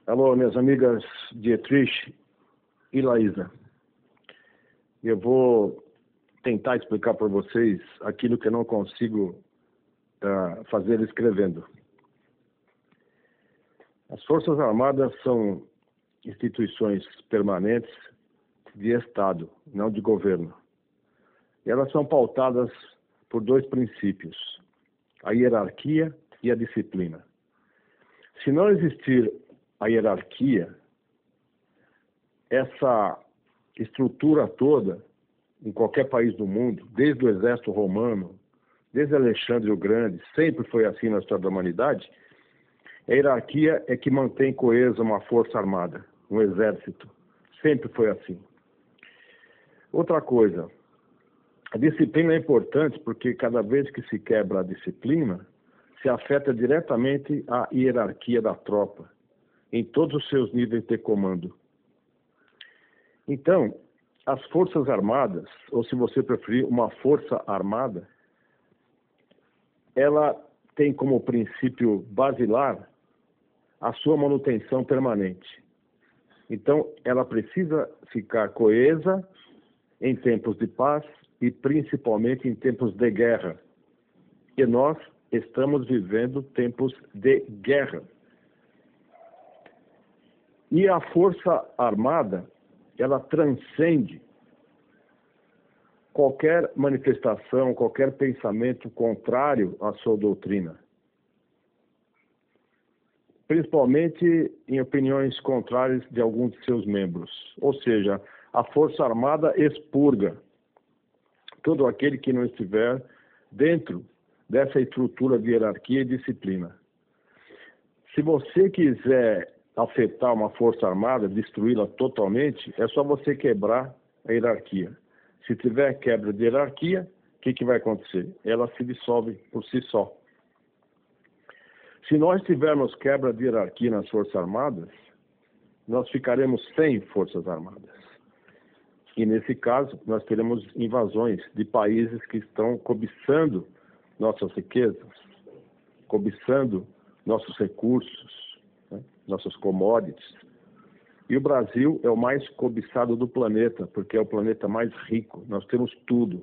Alô, minhas amigas Dietrich e Laísa. Eu vou tentar explicar para vocês aquilo que eu não consigo fazer escrevendo. As Forças Armadas são instituições permanentes de Estado, não de governo. E elas são pautadas por dois princípios: a hierarquia e a disciplina. Se não existir a hierarquia, essa estrutura toda, em qualquer país do mundo, desde o exército romano, desde Alexandre o Grande, sempre foi assim na história da humanidade. A hierarquia é que mantém coesa uma força armada, um exército. Sempre foi assim. Outra coisa, a disciplina é importante porque cada vez que se quebra a disciplina, se afeta diretamente a hierarquia da tropa, em todos os seus níveis de comando. Então, as Forças Armadas, ou se você preferir, uma força armada, ela tem como princípio basilar a sua manutenção permanente. Então, ela precisa ficar coesa em tempos de paz e principalmente em tempos de guerra. E nós estamos vivendo tempos de guerra. E a Força Armada, ela transcende qualquer manifestação, qualquer pensamento contrário à sua doutrina. Principalmente em opiniões contrárias de alguns de seus membros. Ou seja, a Força Armada expurga todo aquele que não estiver dentro dessa estrutura de hierarquia e disciplina. Se você quiser afetar uma Força Armada, destruí-la totalmente, é só você quebrar a hierarquia. Se tiver quebra de hierarquia, o que vai acontecer? Ela se dissolve por si só. Se nós tivermos quebra de hierarquia nas Forças Armadas, nós ficaremos sem Forças Armadas. E, nesse caso, nós teremos invasões de países que estão cobiçando nossas riquezas, cobiçando nossos recursos, nossas commodities. E o Brasil é o mais cobiçado do planeta, porque é o planeta mais rico. Nós temos tudo,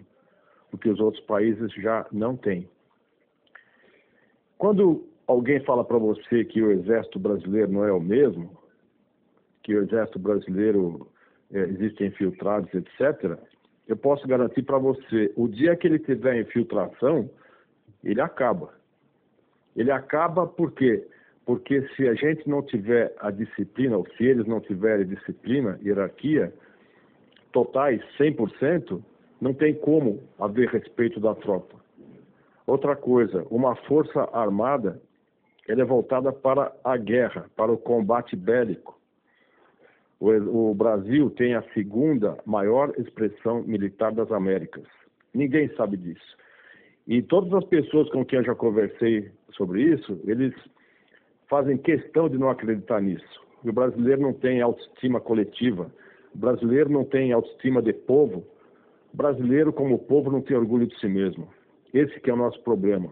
o que os outros países já não têm. Quando alguém fala para você que o exército brasileiro não é o mesmo, que o exército brasileiro existem infiltrados, etc., eu posso garantir para você, o dia que ele tiver infiltração, ele acaba. Ele acaba por quê? Porque se a gente não tiver a disciplina, ou se eles não tiverem disciplina, hierarquia, totais 100%, não tem como haver respeito da tropa. Outra coisa, uma força armada, ela é voltada para a guerra, para o combate bélico. O Brasil tem a segunda maior expressão militar das Américas. Ninguém sabe disso. E todas as pessoas com quem eu já conversei sobre isso, eles fazem questão de não acreditar nisso. O brasileiro não tem autoestima coletiva. O brasileiro não tem autoestima de povo. O brasileiro, como povo, não tem orgulho de si mesmo. Esse que é o nosso problema.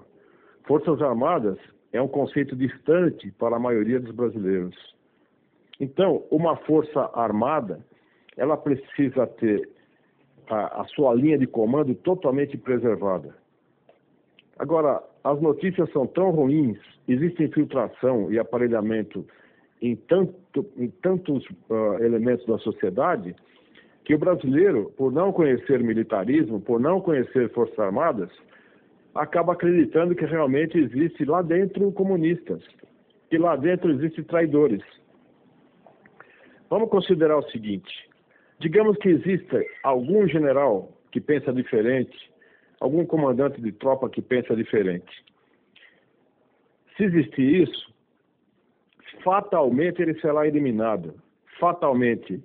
Forças Armadas é um conceito distante para a maioria dos brasileiros. Então, uma força armada, ela precisa ter a sua linha de comando totalmente preservada. Agora, as notícias são tão ruins, existe infiltração e aparelhamento em tantos elementos da sociedade, que o brasileiro, por não conhecer militarismo, por não conhecer Forças Armadas, acaba acreditando que realmente existe lá dentro comunistas, que lá dentro existem traidores. Vamos considerar o seguinte: digamos que exista algum general que pensa diferente, algum comandante de tropa que pensa diferente. Se existir isso, fatalmente ele será eliminado. Fatalmente.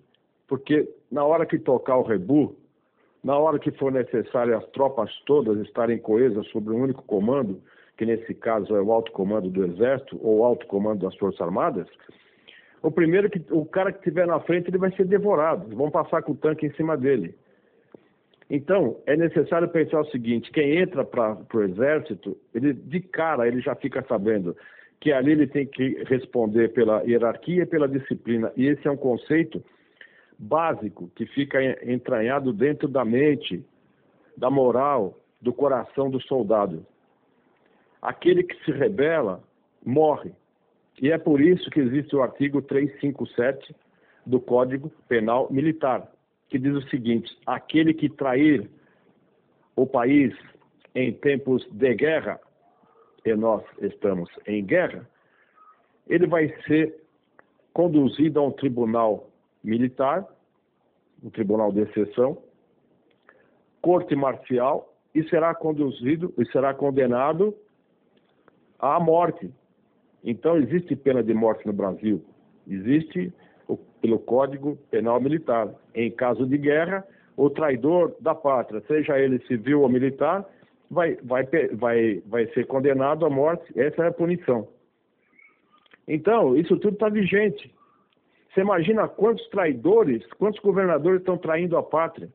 Porque na hora que tocar o rebu, na hora que for necessário as tropas todas estarem coesas sobre um único comando, que nesse caso é o alto comando do Exército ou o alto comando das Forças Armadas, o cara que estiver na frente, ele vai ser devorado. Vão passar com o tanque em cima dele. Então, é necessário pensar o seguinte: quem entra para o Exército, ele de cara ele já fica sabendo que ali ele tem que responder pela hierarquia e pela disciplina. E esse é um conceito básico que fica entranhado dentro da mente, da moral, do coração do soldado. Aquele que se rebela morre. E é por isso que existe o artigo 357 do Código Penal Militar, que diz o seguinte: aquele que trair o país em tempos de guerra, e nós estamos em guerra, ele vai ser conduzido a um tribunal militar, um tribunal de exceção, corte marcial, e será condenado à morte. Então, existe pena de morte no Brasil. Existe pelo Código Penal Militar. Em caso de guerra, o traidor da pátria, seja ele civil ou militar, vai ser condenado à morte. Essa é a punição. Então, isso tudo está vigente. Você imagina quantos traidores, quantos governadores estão traindo a pátria?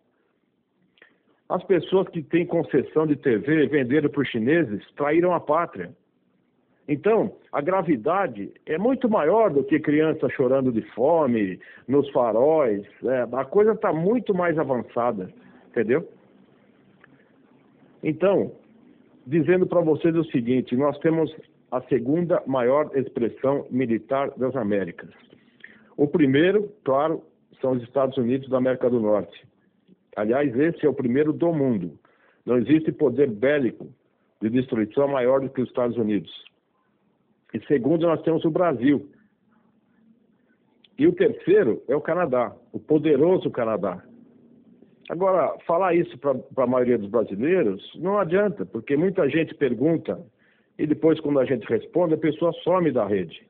As pessoas que têm concessão de TV, venderam para os chineses, traíram a pátria. Então, a gravidade é muito maior do que criança chorando de fome, nos faróis. A coisa está muito mais avançada, entendeu? Então, dizendo para vocês o seguinte: nós temos a segunda maior expressão militar das Américas. O primeiro, claro, são os Estados Unidos da América do Norte. Aliás, esse é o primeiro do mundo. Não existe poder bélico de destruição maior do que os Estados Unidos. E segundo, nós temos o Brasil. E o terceiro é o Canadá, o poderoso Canadá. Agora, falar isso para a maioria dos brasileiros não adianta, porque muita gente pergunta e depois, quando a gente responde, a pessoa some da rede.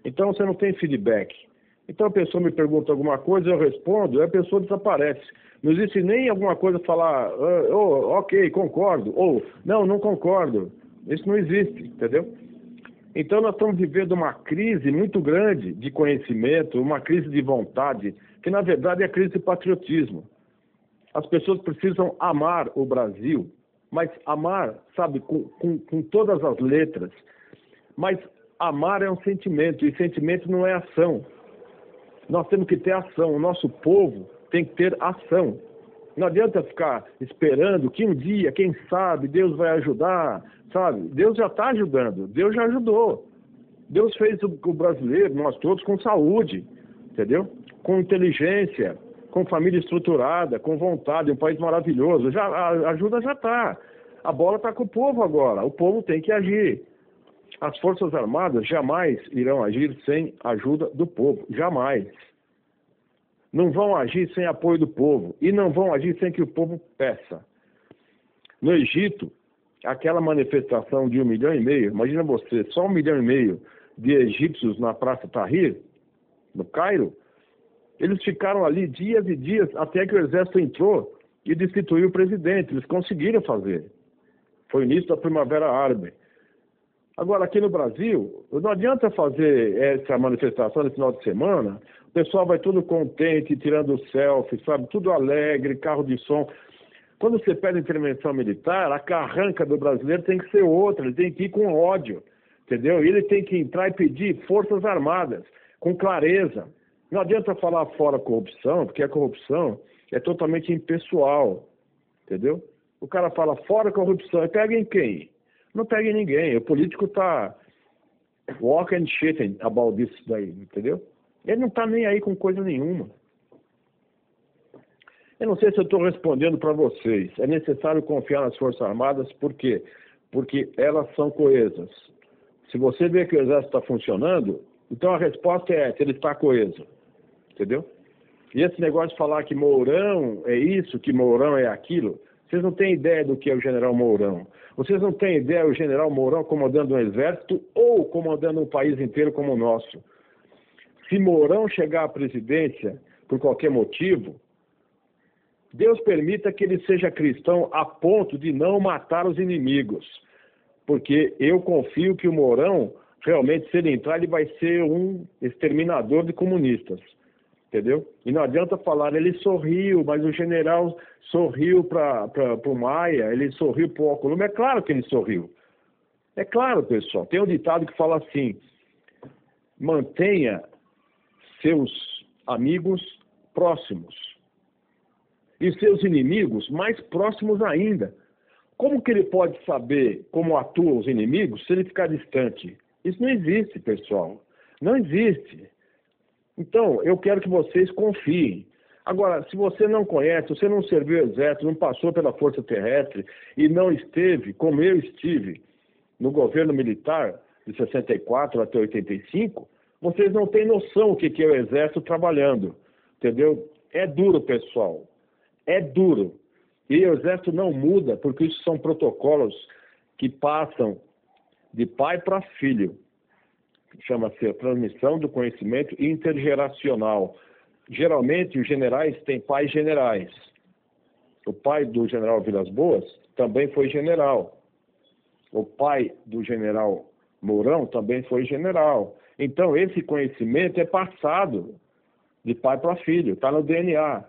Então, você não tem feedback. Então, a pessoa me pergunta alguma coisa, eu respondo, e a pessoa desaparece. Não existe nem alguma coisa falar, ok, concordo, ou não concordo. Isso não existe, entendeu? Então, nós estamos vivendo uma crise muito grande de conhecimento, uma crise de vontade, que, na verdade, é a crise de patriotismo. As pessoas precisam amar o Brasil, mas amar, sabe, com todas as letras. Mas amar é um sentimento, e sentimento não é ação. Nós temos que ter ação, o nosso povo tem que ter ação. Não adianta ficar esperando que um dia, quem sabe, Deus vai ajudar, sabe? Deus já está ajudando, Deus já ajudou. Deus fez o brasileiro, nós todos, com saúde, entendeu? Com inteligência, com família estruturada, com vontade, um país maravilhoso. A ajuda já está. A bola está com o povo agora, o povo tem que agir. As Forças Armadas jamais irão agir sem ajuda do povo, jamais. Não vão agir sem apoio do povo e não vão agir sem que o povo peça. No Egito, aquela manifestação de 1,5 milhão, imagina você, só 1,5 milhão de egípcios na Praça Tahrir, no Cairo, eles ficaram ali dias e dias até que o exército entrou e destituiu o presidente. Eles conseguiram fazer. Foi o início da Primavera Árabe. Agora, aqui no Brasil, não adianta fazer essa manifestação no final de semana, o pessoal vai tudo contente, tirando selfie, sabe, tudo alegre, carro de som. Quando você pede intervenção militar, a carranca do brasileiro tem que ser outra, ele tem que ir com ódio, entendeu? E ele tem que entrar e pedir forças armadas, com clareza. Não adianta falar fora corrupção, porque a corrupção é totalmente impessoal, entendeu? O cara fala fora corrupção, e pega em quem? Não pega em ninguém. O político está walk and shitting about this daí, entendeu? Ele não está nem aí com coisa nenhuma. Eu não sei se eu estou respondendo para vocês. É necessário confiar nas Forças Armadas, por quê? Porque elas são coesas. Se você vê que o Exército está funcionando, então a resposta é essa, ele está coeso. Entendeu? E esse negócio de falar que Mourão é isso, que Mourão é aquilo, vocês não têm ideia do que é o general Mourão. Vocês não têm ideia do general Mourão comandando um exército ou comandando um país inteiro como o nosso. Se Mourão chegar à presidência por qualquer motivo, Deus permita que ele seja cristão a ponto de não matar os inimigos. Porque eu confio que o Mourão, realmente, se ele entrar, ele vai ser um exterminador de comunistas. Entendeu? E não adianta falar, ele sorriu, mas o general sorriu para o Maia, ele sorriu para o Alcolumbre. É claro que ele sorriu. É claro, pessoal, tem um ditado que fala assim: mantenha seus amigos próximos e seus inimigos mais próximos ainda. Como que ele pode saber como atuam os inimigos se ele ficar distante? Isso não existe, pessoal. Não existe. Então, eu quero que vocês confiem. Agora, se você não conhece, você não serviu o exército, não passou pela Força Terrestre e não esteve, como eu estive, no governo militar de 64 até 85, vocês não têm noção o que é o exército trabalhando. Entendeu? É duro, pessoal. É duro. E o exército não muda, porque isso são protocolos que passam de pai para filho. Chama-se a transmissão do conhecimento intergeracional. Geralmente, os generais têm pais generais. O pai do general Vilas Boas também foi general. O pai do general Mourão também foi general. Então, esse conhecimento é passado de pai para filho, está no DNA.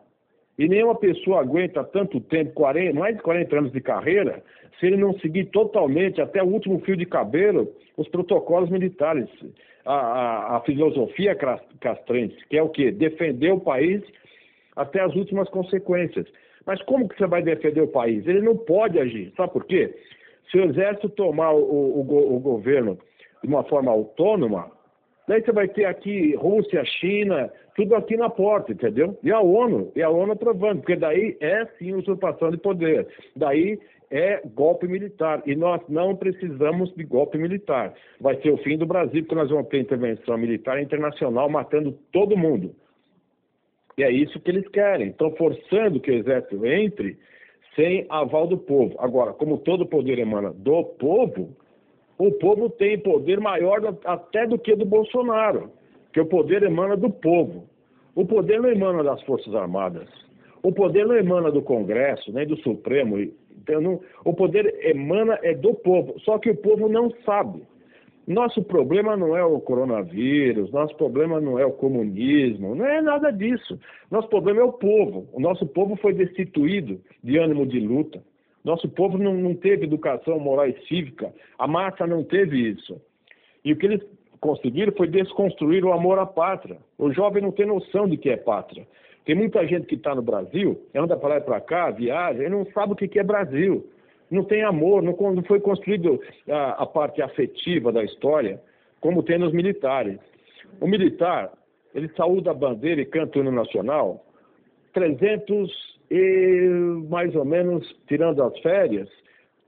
E nenhuma pessoa aguenta tanto tempo, mais de 40 anos de carreira, se ele não seguir totalmente, até o último fio de cabelo, os protocolos militares, a filosofia castrense, que é o quê? Defender o país até as últimas consequências. Mas como que você vai defender o país? Ele não pode agir. Sabe por quê? Se o exército tomar o governo de uma forma autônoma, daí você vai ter aqui Rússia, China, tudo aqui na porta, entendeu? E a ONU aprovando, porque daí é sim usurpação de poder, daí é golpe militar, e nós não precisamos de golpe militar. Vai ser o fim do Brasil, porque nós vamos ter intervenção militar internacional matando todo mundo. E é isso que eles querem, estão forçando que o exército entre sem aval do povo. Agora, como todo poder emana do povo, o povo tem poder maior até do que do Bolsonaro, que o poder emana do povo. O poder não emana das Forças Armadas. O poder não emana do Congresso, nem do Supremo. Então, o poder emana do povo, só que o povo não sabe. Nosso problema não é o coronavírus, nosso problema não é o comunismo, não é nada disso. Nosso problema é o povo. O nosso povo foi destituído de ânimo de luta. Nosso povo não teve educação moral e cívica, a massa não teve isso. E o que eles conseguiram foi desconstruir o amor à pátria. O jovem não tem noção de que é pátria. Tem muita gente que está no Brasil, anda para lá e para cá, viaja, e não sabe o que é Brasil. Não tem amor, não foi construído a parte afetiva da história, como tem nos militares. O militar, ele saúda a bandeira e canta o hino nacional 300 e mais ou menos, tirando as férias,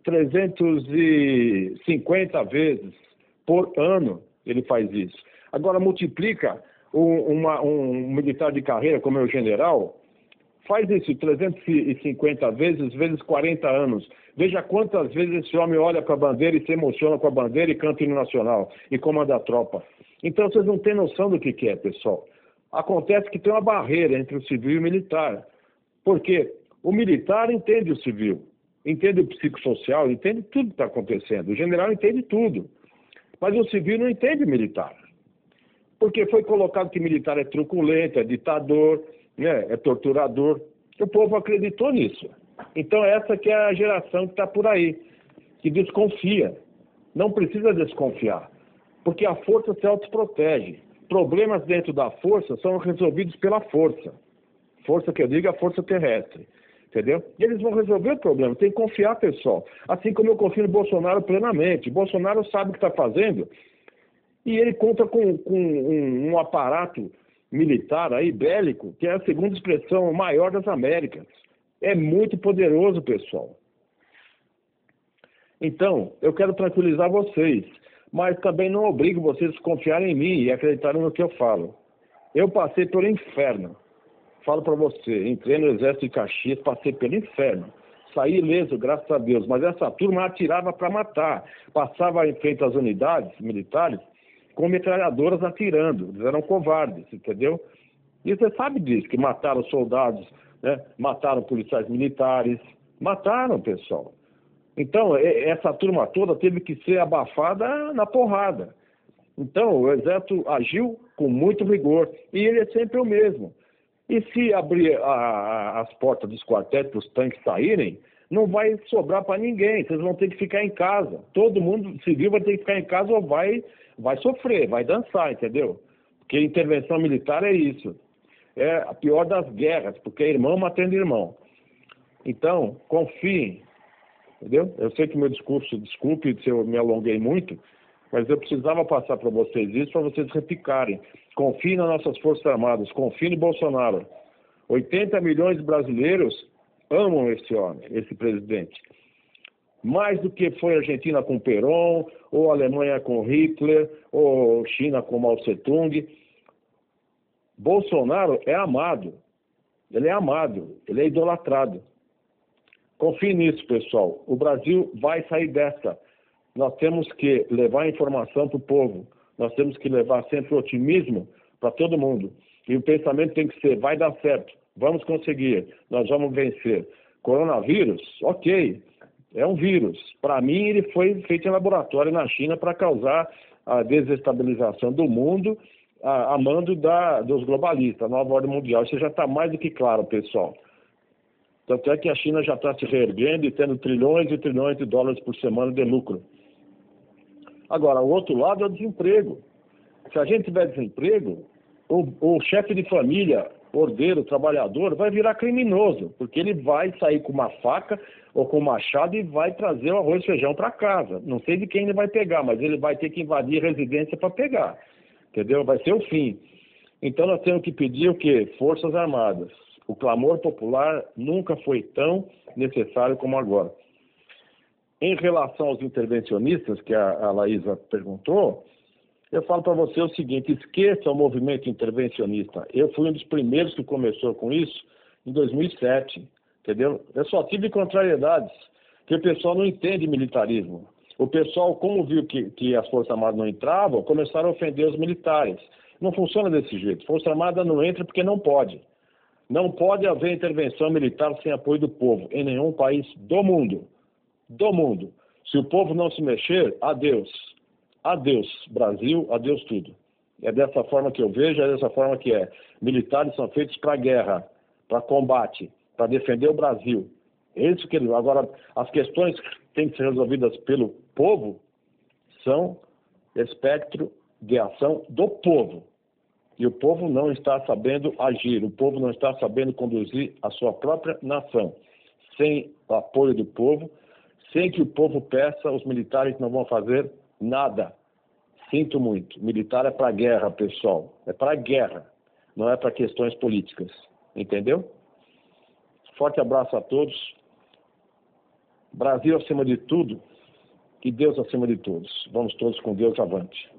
350 vezes por ano ele faz isso. Agora multiplica um militar de carreira como é o general, faz isso 350 vezes 40 anos. Veja quantas vezes esse homem olha para a bandeira e se emociona com a bandeira e canta o hino nacional e comanda a tropa. Então vocês não têm noção do que é, pessoal. Acontece que tem uma barreira entre o civil e o militar. Porque o militar entende o civil, entende o psicossocial, entende tudo que está acontecendo. O general entende tudo. Mas o civil não entende o militar. Porque foi colocado que militar é truculento, é ditador, né, é torturador. O povo acreditou nisso. Então essa que é a geração que está por aí, que desconfia. Não precisa desconfiar, porque a força se autoprotege. Problemas dentro da força são resolvidos pela força. Força que eu digo é a força terrestre, entendeu? E eles vão resolver o problema, tem que confiar, pessoal. Assim como eu confio no Bolsonaro plenamente. Bolsonaro sabe o que está fazendo e ele conta com um aparato militar aí, bélico, que é a segunda expressão maior das Américas. É muito poderoso, pessoal. Então, eu quero tranquilizar vocês, mas também não obrigo vocês a confiarem em mim e acreditarem no que eu falo. Eu passei pelo inferno. Falo para você, entrei no Exército de Caxias, passei pelo inferno. Saí ileso, graças a Deus, mas essa turma atirava para matar. Passava em frente às unidades militares com metralhadoras atirando. Eles eram covardes, entendeu? E você sabe disso, que mataram soldados, né? Mataram policiais militares, mataram, pessoal. Então, essa turma toda teve que ser abafada na porrada. Então, o Exército agiu com muito rigor, e ele é sempre o mesmo. E se abrir as portas dos quartéis para os tanques saírem, não vai sobrar para ninguém. Vocês vão ter que ficar em casa. Todo mundo civil vai ter que ficar em casa ou vai sofrer, vai dançar, entendeu? Porque intervenção militar é isso. É a pior das guerras, porque é irmão matando irmão. Então, confiem, entendeu? Eu sei que meu discurso, desculpe se eu me alonguei muito, mas eu precisava passar para vocês isso, para vocês repicarem. Confiem nas nossas Forças Armadas, confiem no Bolsonaro. 80 milhões de brasileiros amam esse homem, esse presidente. Mais do que foi a Argentina com Perón, ou a Alemanha com Hitler, ou China com Mao Tse-tung. Bolsonaro é amado. Ele é amado, ele é idolatrado. Confie nisso, pessoal. O Brasil vai sair dessa. Nós temos que levar informação para o povo. Nós temos que levar sempre otimismo para todo mundo. E o pensamento tem que ser, vai dar certo. Vamos conseguir. Nós vamos vencer. Coronavírus, ok. É um vírus. Para mim, ele foi feito em laboratório na China para causar a desestabilização do mundo a mando dos globalistas, a nova ordem mundial. Isso já está mais do que claro, pessoal. Tanto é que a China já está se reerguendo e tendo trilhões e trilhões de dólares por semana de lucro. Agora, o outro lado é o desemprego. Se a gente tiver desemprego, o chefe de família, ordeiro, trabalhador, vai virar criminoso, porque ele vai sair com uma faca ou com um machado e vai trazer o arroz e feijão para casa. Não sei de quem ele vai pegar, mas ele vai ter que invadir a residência para pegar. Entendeu? Vai ser o fim. Então nós temos que pedir o quê? Forças Armadas. O clamor popular nunca foi tão necessário como agora. Em relação aos intervencionistas, que a Laísa perguntou, eu falo para você o seguinte, esqueça o movimento intervencionista. Eu fui um dos primeiros que começou com isso em 2007, entendeu? Eu só tive contrariedades, porque o pessoal não entende militarismo. O pessoal, como viu que as Forças Armadas não entravam, começaram a ofender os militares. Não funciona desse jeito. Força Armada não entra porque não pode. Não pode haver intervenção militar sem apoio do povo, em nenhum país do mundo. Do mundo. Se o povo não se mexer, adeus. Adeus, Brasil, adeus tudo. É dessa forma que eu vejo, é dessa forma que é. Militares são feitos para guerra, para combate, para defender o Brasil. Isso que agora, as questões que têm que ser resolvidas pelo povo são espectro de ação do povo. E o povo não está sabendo agir, o povo não está sabendo conduzir a sua própria nação. Sem o apoio do povo, sem que o povo peça, os militares não vão fazer nada. Sinto muito. Militar é para guerra, pessoal. É para guerra, não é para questões políticas. Entendeu? Forte abraço a todos. Brasil acima de tudo e Deus acima de todos. Vamos todos com Deus avante.